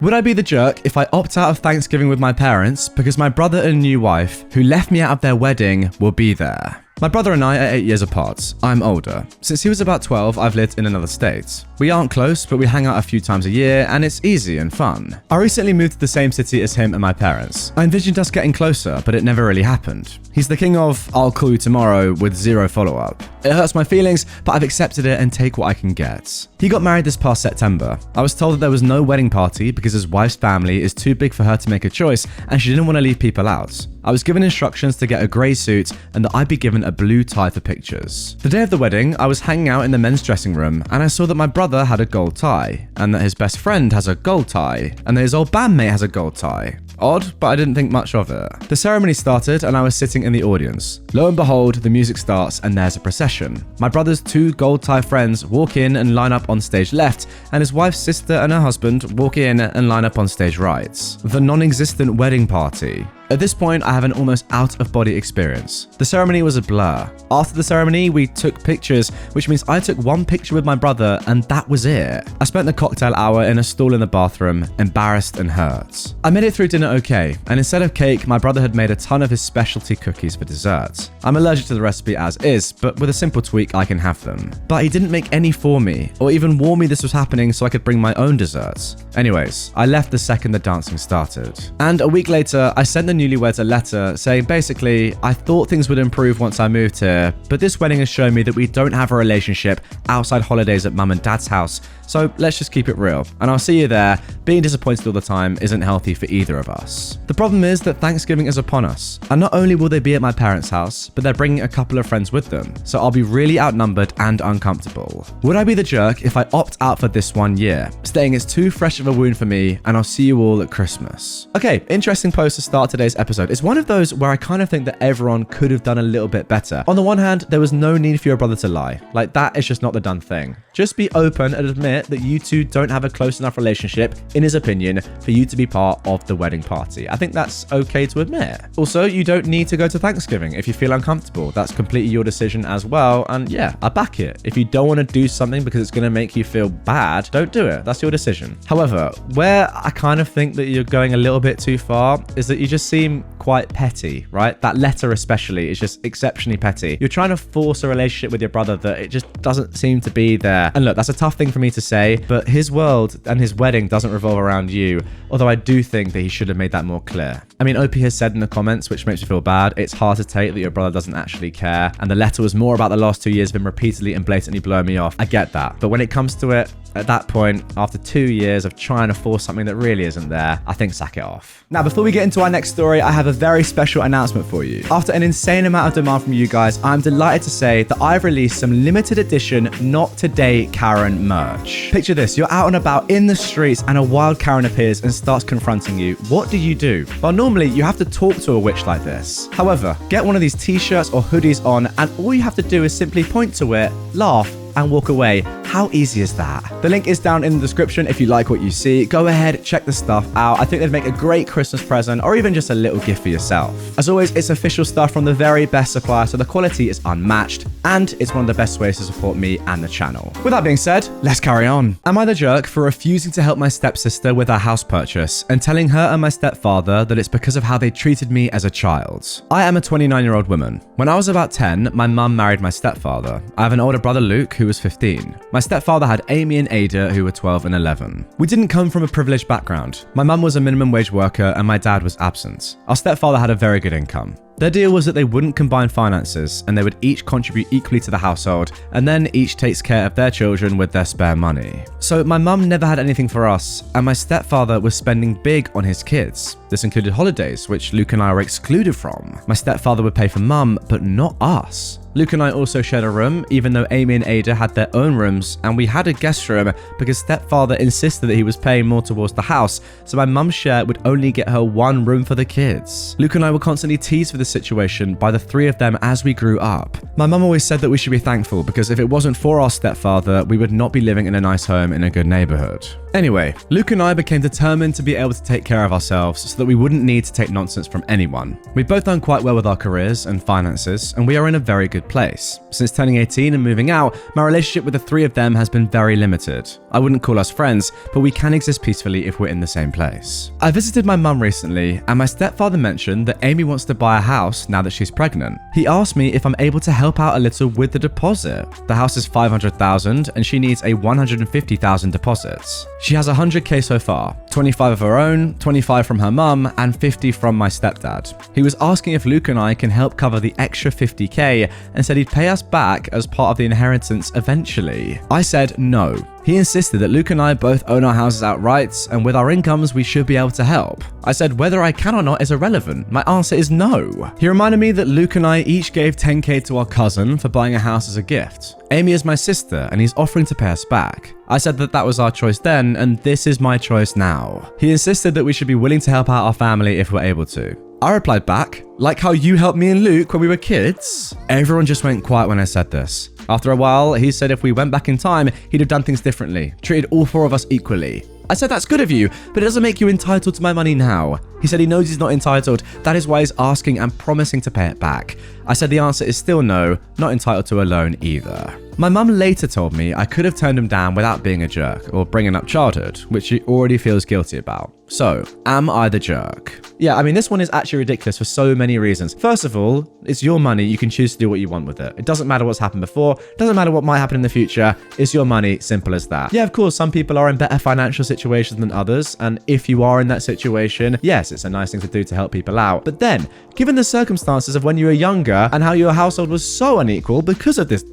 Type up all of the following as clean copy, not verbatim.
Would I be the jerk if I opt out of Thanksgiving with my parents because my brother and new wife, who left me out of their wedding, will be there? My brother and I are 8 years apart. I'm older. Since he was about 12, I've lived in another state. We aren't close, but we hang out a few times a year, and it's easy and fun. I recently moved to the same city as him and my parents. I envisioned us getting closer, but it never really happened. He's the king of, I'll call you tomorrow, with zero follow-up. It hurts my feelings, but I've accepted it and take what I can get. He got married this past September. I was told that there was no wedding party because his wife's family is too big for her to make a choice, and she didn't want to leave people out. I was given instructions to get a grey suit and that I'd be given a blue tie for pictures. The day of the wedding, I was hanging out in the men's dressing room and I saw that my brother had a gold tie, and that his best friend has a gold tie, and that his old bandmate has a gold tie. Odd, but I didn't think much of it. The ceremony started and I was sitting in the audience. Lo and behold, the music starts and there's a procession. My brother's 2 gold tie friends walk in and line up on stage left, and his wife's sister and her husband walk in and line up on stage right. The non-existent wedding party. At this point, I have an almost out-of-body experience. The ceremony was a blur. After the ceremony, we took pictures, which means I took one picture with my brother and that was it. I spent the cocktail hour in a stall in the bathroom, embarrassed and hurt. I made it through dinner okay, and instead of cake, my brother had made a ton of his specialty cookies for dessert. I'm allergic to the recipe as is, but with a simple tweak, I can have them. But he didn't make any for me, or even warn me this was happening so I could bring my own desserts. Anyways, I left the second the dancing started. And a week later, I sent the newlyweds a letter saying basically, I thought things would improve once I moved here, but this wedding has shown me that we don't have a relationship outside holidays at mum and dad's house, so let's just keep it real. And I'll see you there. Being disappointed all the time isn't healthy for either of us. The problem is that Thanksgiving is upon us, and not only will they be at my parents' house, but they're bringing a couple of friends with them, so I'll be really outnumbered and uncomfortable. Would I be the jerk if I opt out for this 1 year, stating it's too fresh of a wound for me, and I'll see you all at Christmas? Okay, interesting post to start today's episode. It's one of those where I kind of think that everyone could have done a little bit better. On the one hand, there was no need for your brother to lie. Like, that is just not the done thing. Just be open and admit that you two don't have a close enough relationship, in his opinion, for you to be part of the wedding party. I think that's okay to admit. Also, you don't need to go to Thanksgiving if you feel uncomfortable. That's completely your decision as well, and yeah, I back it. If you don't want to do something because it's going to make you feel bad, don't do it. That's your decision. However, where I kind of think that you're going a little bit too far is that you just seem quite petty, right? That letter especially is just exceptionally petty. You're trying to force a relationship with your brother that it just doesn't seem to be there. And look, that's a tough thing for me to say, but his world and his wedding doesn't revolve around you, although I do think that he should have made that more clear. I mean, OP has said in the comments, which makes me feel bad, it's hard to take that your brother doesn't actually care, and the letter was more about the last 2 years of him repeatedly and blatantly blowing me off. I get that, but when it comes to it, at that point, after 2 years of trying to force something that really isn't there, I think sack it off. Now, before we get into our next story, I have a very special announcement for you. After an insane amount of demand from you guys, I'm delighted to say that I've released some limited edition Not Today Karen merch. Picture this, you're out and about in the streets and a wild Karen appears and starts confronting you. What do? Well, normally you have to talk to a witch like this. However, get one of these t-shirts or hoodies on and all you have to do is simply point to it, laugh, and walk away. How easy is that? The link is down in the description if you like what you see. Go ahead, check the stuff out. I think they'd make a great Christmas present or even just a little gift for yourself. As always, it's official stuff from the very best supplier, so the quality is unmatched and it's one of the best ways to support me and the channel. With that being said, let's carry on. Am I the jerk for refusing to help my stepsister with our house purchase and telling her and my stepfather that it's because of how they treated me as a child? I am a 29-year-old woman. When I was about 10, my mum married my stepfather. I have an older brother, Luke, who was 15. My stepfather had Amy and Ada, who were 12 and 11. We didn't come from a privileged background. My mum was a minimum wage worker and my dad was absent. Our stepfather had a very good income. Their deal was that they wouldn't combine finances and they would each contribute equally to the household, and then each takes care of their children with their spare money. So my mum never had anything for us, and my stepfather was spending big on his kids. This included holidays, which Luke and I were excluded from. My stepfather would pay for mum, but not us. Luke and I also shared a room, even though Amy and Ada had their own rooms, and we had a guest room because stepfather insisted that he was paying more towards the house, so my mum's share would only get her one room for the kids. Luke and I were constantly teased for this situation by the three of them as we grew up. My mum always said that we should be thankful because if it wasn't for our stepfather, we would not be living in a nice home in a good neighborhood. Anyway, Luke and I became determined to be able to take care of ourselves so that we wouldn't need to take nonsense from anyone. We've both done quite well with our careers and finances, and we are in a very good place. Since turning 18 and moving out, my relationship with the three of them has been very limited. I wouldn't call us friends, but we can exist peacefully if we're in the same place. I visited my mum recently, and my stepfather mentioned that Amy wants to buy a house now that she's pregnant. He asked me if I'm able to help out a little with the deposit. The house is $500,000 and she needs a $150,000 deposit. She has $100K so far, 25 of her own, 25 from her mum, and 50 from my stepdad. He was asking if Luke and I can help cover the extra $50K and said he'd pay us back as part of the inheritance eventually. I said no. He insisted that Luke and I both own our houses outright, and with our incomes, we should be able to help. I said whether I can or not is irrelevant. My answer is no. He reminded me that Luke and I each gave $10K to our cousin for buying a house as a gift. Amy is my sister, and he's offering to pay us back. I said that was our choice then, and this is my choice now. He insisted that we should be willing to help out our family if we're able to. I replied back, like how you helped me and Luke when we were kids. Everyone just went quiet when I said this. After a while, he said if we went back in time, he'd have done things differently, treated all four of us equally. I said that's good of you, but it doesn't make you entitled to my money now. He said he knows he's not entitled, that is why he's asking and promising to pay it back. I said the answer is still no, not entitled to a loan either. My mum later told me I could have turned him down without being a jerk or bringing up childhood, which she already feels guilty about. So, am I the jerk? Yeah, I mean, this one is actually ridiculous for so many reasons. First of all, it's your money. You can choose to do what you want with it. It doesn't matter what's happened before. It doesn't matter what might happen in the future. It's your money. Simple as that. Yeah, of course, some people are in better financial situations than others. And if you are in that situation, yes, it's a nice thing to do to help people out. But then, given the circumstances of when you were younger and how your household was so unequal because of this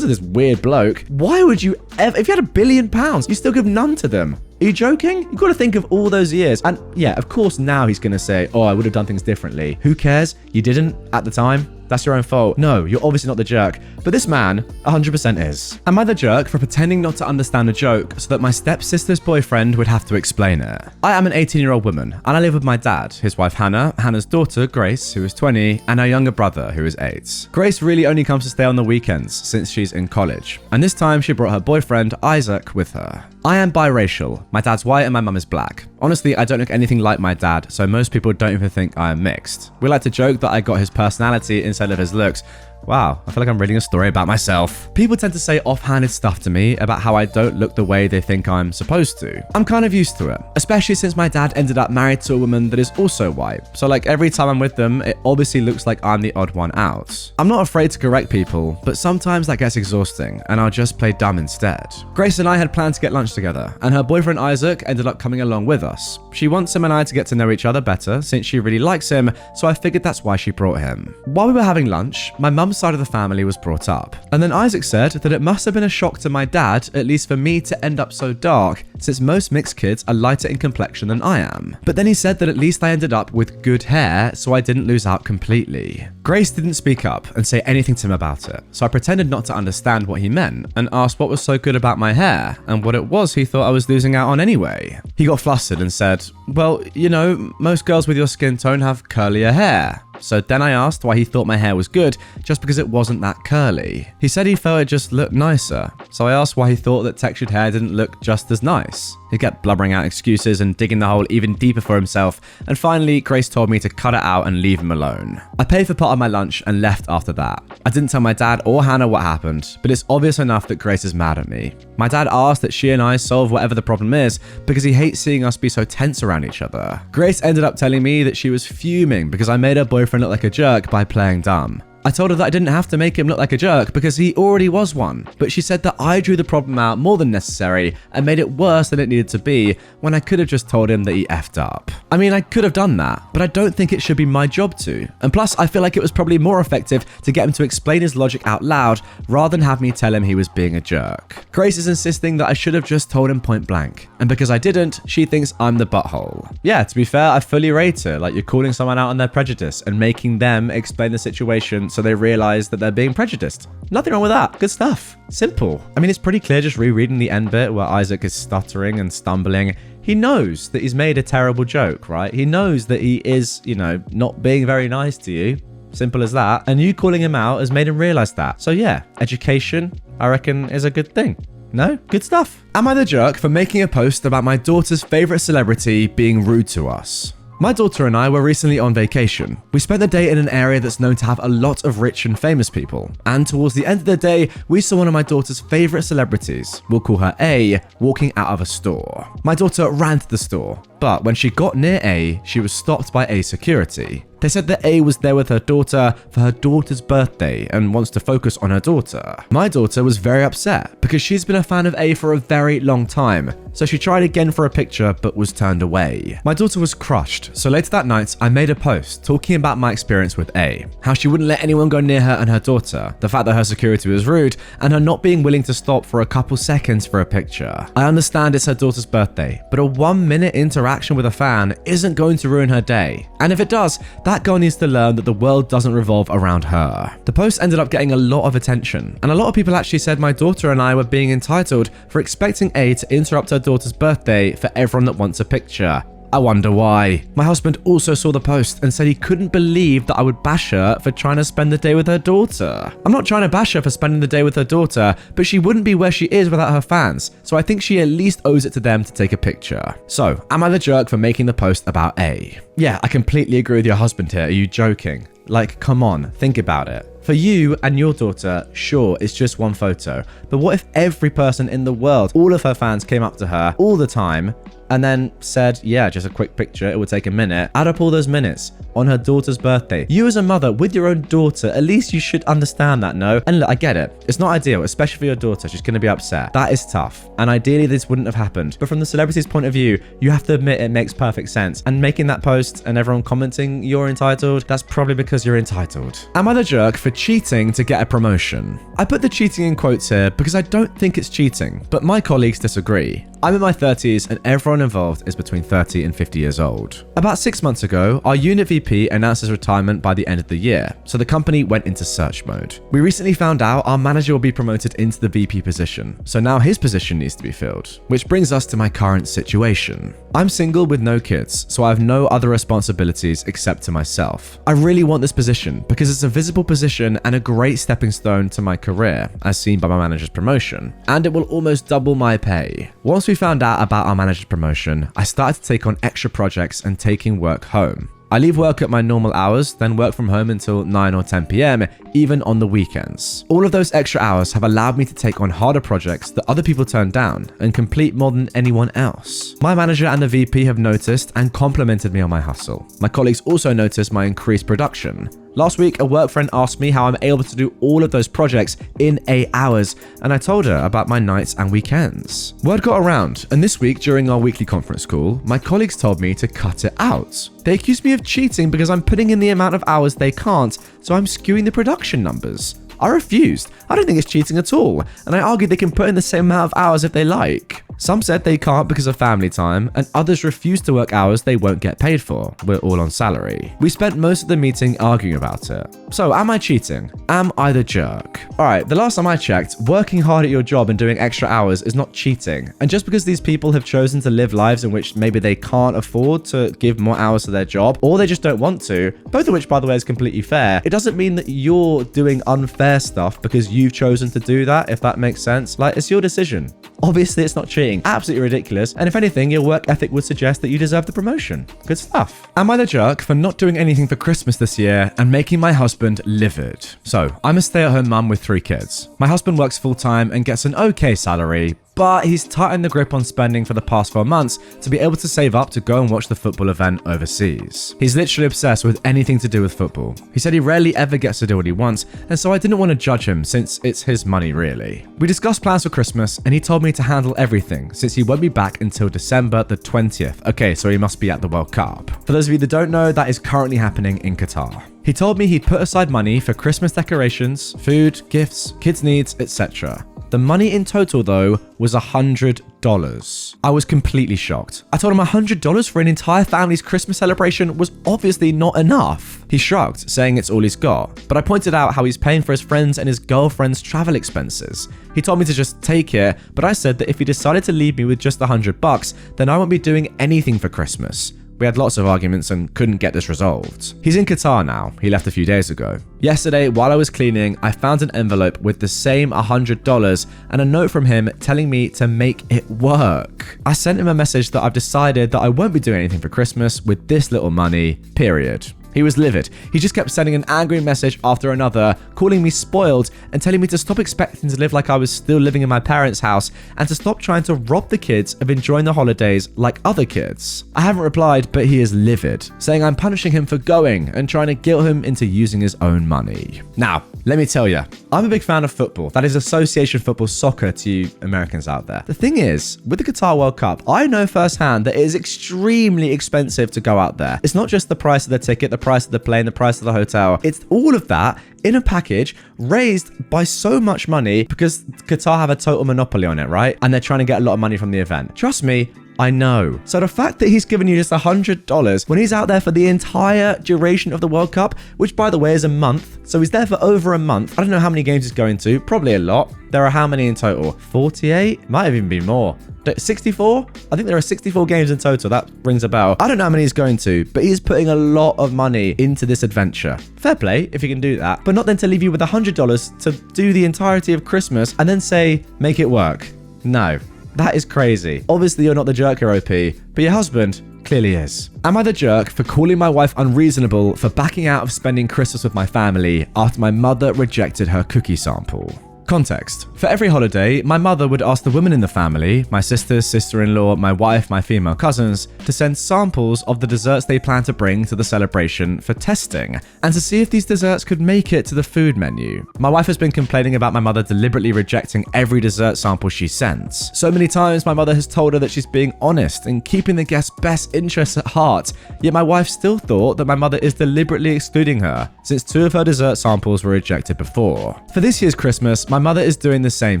weird bloke, why would you ever, if you had £1 billion, you still give none to them? Are you joking? You've got to think of all those years. And yeah, of course now he's going to say, oh, I would have done things differently. Who cares? You didn't at the time. That's your own fault. No, you're obviously not the jerk. But this man 100% is. Am I the jerk for pretending not to understand a joke so that my stepsister's boyfriend would have to explain it? I am an 18-year-old woman and I live with my dad, his wife Hannah, Hannah's daughter Grace, who is 20, and our younger brother, who is 8. Grace really only comes to stay on the weekends since she's in college. And this time she brought her boyfriend Isaac with her. I am biracial. My dad's white and my mum is black. Honestly, I don't look anything like my dad, so most people don't even think I am mixed. We like to joke that I got his personality instead of his looks. Wow, I feel like I'm reading a story about myself. People tend to say offhanded stuff to me about how I don't look the way they think I'm supposed to. I'm kind of used to it, especially since my dad ended up married to a woman that is also white. So like every time I'm with them, it obviously looks like I'm the odd one out. I'm not afraid to correct people, but sometimes that gets exhausting and I'll just play dumb instead. Grace and I had planned to get lunch together, and her boyfriend Isaac ended up coming along with us. She wants him and I to get to know each other better since she really likes him, so I figured that's why she brought him. While we were having lunch, my mum's side of the family was brought up. And then Isaac said that it must have been a shock to my dad, at least for me to end up so dark, since most mixed kids are lighter in complexion than I am. But then he said that at least I ended up with good hair, so I didn't lose out completely. Grace didn't speak up and say anything to him about it, so I pretended not to understand what he meant and asked what was so good about my hair and what it was he thought I was losing out on anyway. He got flustered and said, well, you know, most girls with your skin tone have curlier hair. So then I asked why he thought my hair was good just because it wasn't that curly. He said he felt it just looked nicer. So I asked why he thought that textured hair didn't look just as nice. He kept blubbering out excuses and digging the hole even deeper for himself, and finally Grace told me to cut it out and leave him alone. I paid for part of my lunch and left after that. I didn't tell my dad or Hannah what happened, but it's obvious enough that Grace is mad at me. My dad asked that she and I solve whatever the problem is because he hates seeing us be so tense around each other. Grace ended up telling me that she was fuming because I made her boyfriend look like a jerk by playing dumb. I told her that I didn't have to make him look like a jerk because he already was one, but she said that I drew the problem out more than necessary and made it worse than it needed to be when I could have just told him that he effed up. I mean, I could have done that, but I don't think it should be my job to. And plus, I feel like it was probably more effective to get him to explain his logic out loud rather than have me tell him he was being a jerk. Grace is insisting that I should have just told him point blank, and because I didn't, she thinks I'm the butthole. Yeah, to be fair, I fully rate it. Like, you're calling someone out on their prejudice and making them explain the situation so they realize that they're being prejudiced. Nothing wrong with that. Good stuff. Simple. I mean, it's pretty clear just rereading the end bit where Isaac is stuttering and stumbling. He knows that he's made a terrible joke, right? He knows that he is, you know, not being very nice to you. Simple as that. And you calling him out has made him realize that. So yeah, education, I reckon, is a good thing. No? Good stuff. Am I the jerk for making a post about my daughter's favorite celebrity being rude to us? My daughter and I were recently on vacation. We spent the day in an area that's known to have a lot of rich and famous people. And towards the end of the day, we saw one of my daughter's favorite celebrities, we'll call her A, walking out of a store. My daughter ran to the store, but when she got near A, she was stopped by A security. They said that A was there with her daughter for her daughter's birthday and wants to focus on her daughter. My daughter was very upset because she's been a fan of A for a very long time, so she tried again for a picture but was turned away. My daughter was crushed, so later that night I made a post talking about my experience with A, how she wouldn't let anyone go near her and her daughter, the fact that her security was rude, and her not being willing to stop for a couple seconds for a picture. I understand it's her daughter's birthday, but a 1-minute interaction with a fan isn't going to ruin her day. And if it does, that girl needs to learn that the world doesn't revolve around her. The post ended up getting a lot of attention, and a lot of people actually said my daughter and I were being entitled for expecting A to interrupt her daughter's birthday for everyone that wants a picture. I wonder why. My husband also saw the post and said he couldn't believe that I would bash her for trying to spend the day with her daughter. I'm not trying to bash her for spending the day with her daughter, but she wouldn't be where she is without her fans, so I think she at least owes it to them to take a picture. So, am I the jerk for making the post about A? Yeah, I completely agree with your husband here. Are you joking? Like, come on, think about it. For you and your daughter, sure, it's just one photo, but what if every person in the world, all of her fans came up to her all the time and then said, yeah, just a quick picture, it would take a minute. Add up all those minutes on her daughter's birthday. You as a mother with your own daughter, at least you should understand that, no? And look, I get it. It's not ideal, especially for your daughter. She's going to be upset. That is tough. And ideally, this wouldn't have happened. But from the celebrity's point of view, you have to admit it makes perfect sense. And making that post and everyone commenting you're entitled, that's probably because you're entitled. Am I the jerk for cheating to get a promotion? I put the cheating in quotes here because I don't think it's cheating, but my colleagues disagree. I'm in my 30s and everyone involved is between 30 and 50 years old. About 6 months ago, our unit VP announced his retirement by the end of the year, so the company went into search mode. We recently found out our manager will be promoted into the VP position, so now his position needs to be filled, which brings us to my current situation. I'm single with no kids, so I have no other responsibilities except to myself. I really want this position because it's a visible position and a great stepping stone to my career, as seen by my manager's promotion, and it will almost double my pay. Once we found out about our manager's promotion, I started to take on extra projects and taking work home. I leave work at my normal hours, then work from home until 9 or 10 p.m, even on the weekends. All of those extra hours have allowed me to take on harder projects that other people turn down and complete more than anyone else. My manager and the VP have noticed and complimented me on my hustle. My colleagues also noticed my increased production. Last week, a work friend asked me how I'm able to do all of those projects in 8 hours, and I told her about my nights and weekends. Word got around, and this week during our weekly conference call, my colleagues told me to cut it out. They accused me of cheating because I'm putting in the amount of hours they can't, so I'm skewing the production numbers. I refused. I don't think it's cheating at all, and I argued they can put in the same amount of hours if they like. Some said they can't because of family time, and others refused to work hours they won't get paid for. We're all on salary. We spent most of the meeting arguing about it. So, am I cheating? Am I the jerk? Alright, the last time I checked, working hard at your job and doing extra hours is not cheating. And just because these people have chosen to live lives in which maybe they can't afford to give more hours to their job, or they just don't want to, both of which, by the way, is completely fair, it doesn't mean that you're doing unfair stuff because you've chosen to do that, if that makes sense. Like, it's your decision. Obviously, it's not cheating. Absolutely ridiculous. And if anything, your work ethic would suggest that you deserve the promotion. Good stuff. Am I the jerk for not doing anything for Christmas this year and making my husband livid? So, I'm a stay-at-home mum with 3 kids. My husband works full-time and gets an okay salary, but he's tightened the grip on spending for the past 4 months to be able to save up to go and watch the football event overseas. He's literally obsessed with anything to do with football. He said he rarely ever gets to do what he wants, and so I didn't want to judge him since it's his money really. We discussed plans for Christmas, and he told me to handle everything since he won't be back until December the 20th. Okay, so he must be at the World Cup. For those of you that don't know, that is currently happening in Qatar. He told me he'd put aside money for Christmas decorations, food, gifts, kids' needs, etc. The money in total, though, was $100. I was completely shocked. I told him $100 for an entire family's Christmas celebration was obviously not enough. He shrugged, saying it's all he's got, but I pointed out how he's paying for his friends and his girlfriend's travel expenses. He told me to just take it, but I said that if he decided to leave me with just $100, then I won't be doing anything for Christmas, We had lots of arguments and couldn't get this resolved. He's in Qatar now. He left a few days ago. Yesterday, while I was cleaning, I found an envelope with the same $100 and a note from him telling me to make it work. I sent him a message that I've decided that I won't be doing anything for Christmas with this little money, period. He was livid. He just kept sending an angry message after another, calling me spoiled and telling me to stop expecting to live like I was still living in my parents' house and to stop trying to rob the kids of enjoying the holidays like other kids. I haven't replied, but he is livid, saying I'm punishing him for going and trying to guilt him into using his own money. Now, let me tell you, I'm a big fan of football. That is association football, soccer to you Americans out there. The thing is, with the Qatar World Cup, I know firsthand that it is extremely expensive to go out there. It's not just the price of the ticket, the price of the plane, the price of the hotel. It's all of that in a package raised by so much money because Qatar have a total monopoly on it, right? And they're trying to get a lot of money from the event. Trust me, I know. So the fact that he's given you just $100 when he's out there for the entire duration of the World Cup, which by the way is a month, so he's there for over a month. I don't know how many games he's going to, probably a lot. There are how many in total? 48? Might have even been more. 64? I think there are 64 games in total. That rings a bell. I don't know how many he's going to, but he's putting a lot of money into this adventure. Fair play if you can do that, but not then to leave you with $100 to do the entirety of Christmas and then say, make it work. No. That is crazy. Obviously, you're not the jerk here, OP, but your husband clearly is. Am I the jerk for calling my wife unreasonable for backing out of spending Christmas with my family after my mother rejected her cookie sample? Context. For every holiday, my mother would ask the women in the family, my sisters, sister-in-law, my wife, my female cousins, to send samples of the desserts they plan to bring to the celebration for testing, and to see if these desserts could make it to the food menu. My wife has been complaining about my mother deliberately rejecting every dessert sample she sends. So many times my mother has told her that she's being honest and keeping the guest's best interests at heart, yet my wife still thought that my mother is deliberately excluding her, since 2 of her dessert samples were rejected before. For this year's Christmas, my mother is doing the same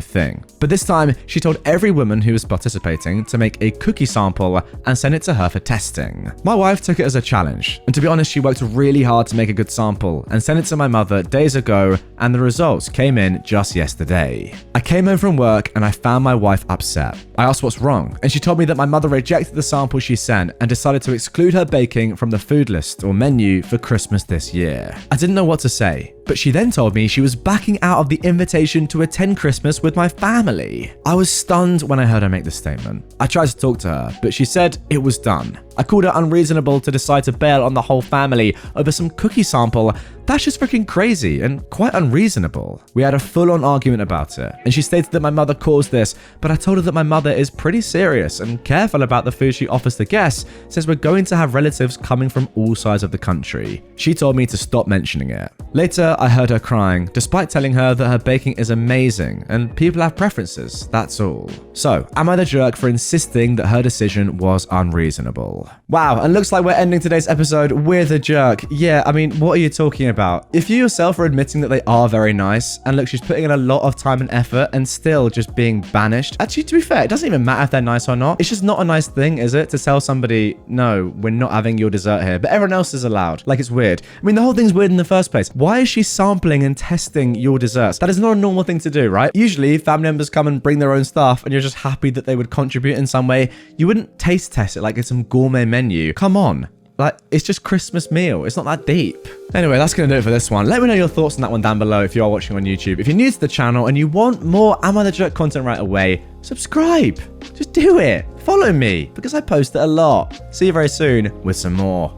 thing, but this time she told every woman who was participating to make a cookie sample and send it to her for testing. My wife took it as a challenge, and to be honest, she worked really hard to make a good sample and sent it to my mother days ago, and the results came in just yesterday. I came home from work and I found my wife upset. I asked what's wrong, and she told me that my mother rejected the sample she sent and decided to exclude her baking from the food list or menu for Christmas this year. I didn't know what to say, but she then told me she was backing out of the invitation to attend Christmas with my family. I was stunned when I heard her make this statement. I tried to talk to her, but she said it was done. I called her unreasonable to decide to bail on the whole family over some cookie sample. That's just freaking crazy and quite unreasonable. We had a full-on argument about it, and she stated that my mother caused this, but I told her that my mother is pretty serious and careful about the food she offers the guests, since we're going to have relatives coming from all sides of the country. She told me to stop mentioning it. Later, I heard her crying, despite telling her that her baking is amazing and people have preferences, that's all. So, am I the jerk for insisting that her decision was unreasonable? Wow, and looks like we're ending today's episode with a jerk. Yeah, I mean, what are you talking about? If you yourself are admitting that they are very nice, and look, she's putting in a lot of time and effort and still just being banished. Actually, to be fair, it doesn't even matter if they're nice or not. It's just not a nice thing, is it? To tell somebody, no, we're not having your dessert here, but everyone else is allowed. Like, it's weird. I mean, the whole thing's weird in the first place. Why is she sampling and testing your desserts? That is not a normal thing to do, right? Usually, family members come and bring their own stuff, and you're just happy that they would contribute in some way. You wouldn't taste test it like it's some gourmet menu. Come on. Like, it's just Christmas meal. It's not that deep. Anyway, that's going to do it for this one. Let me know your thoughts on that one down below if you are watching on YouTube. If you're new to the channel and you want more Am I the Jerk content right away, subscribe. Just do it. Follow me, because I post it a lot. See you very soon with some more.